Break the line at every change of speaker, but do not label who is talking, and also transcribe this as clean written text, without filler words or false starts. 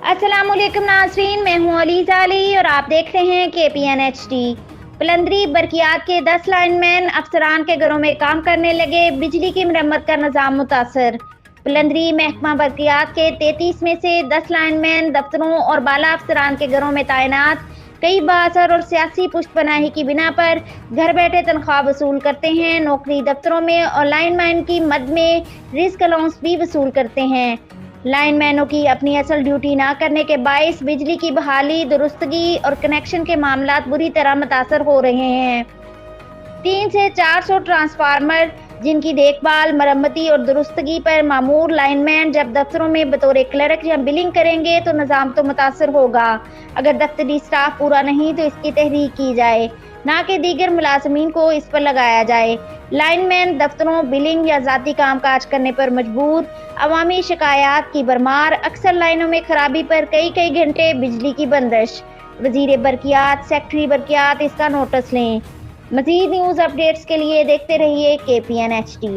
अस्सलाम वालेकुम नाज़रीन, मैं हूँ अलीज़ा अली और आप देख रहे हैं KPN HD। पलंदरी बरकियात के 10 लाइनमैन अफसरान के घरों में काम करने लगे, बिजली की मरम्मत का निज़ाम मुतासर। पलंदरी महकमा बरकियात के 33 में से 10 लाइनमैन दफ्तरों और बाला अफसरान के घरों में तैनात कई बाअसर और सियासी पुष्टपनाही की बिना पर घर बैठे तनख्वाह वसूल करते हैं। नौकरी दफ्तरों में और लाइनमैन की मद में रिस्क अलाउंस भी वसूल करते हैं। लाइनमैनों की अपनी असल ड्यूटी ना करने के बायस बिजली की बहाली, दुरुस्तगी और कनेक्शन के मामलात बुरी तरह मुतासर हो रहे हैं। 300 से 400 ट्रांसफार्मर जिनकी देखभाल, मरम्मती और दुरुस्तगी पर मामूर लाइनमैन जब दफ्तरों में बतौर क्लर्क या बिलिंग करेंगे तो निज़ाम तो मुतासर होगा। अगर दफ्तरी स्टाफ पूरा नहीं तो इसकी तहरीक की जाए, ना कि दीगर मुलाजमीन को इस पर लगाया जाए। लाइनमैन दफ्तरों, बिलिंग या ज़ाती काम काज करने पर मजबूर, अवामी शिकायत की भरमार, अक्सर लाइनों में खराबी पर कई कई घंटे बिजली की बंदिश। वज़ीर बरकियात, सेक्रेटरी बरकियात इसका नोटिस लें। मज़ीद न्यूज़ अपडेट्स के लिए देखते रहिए KPN HD।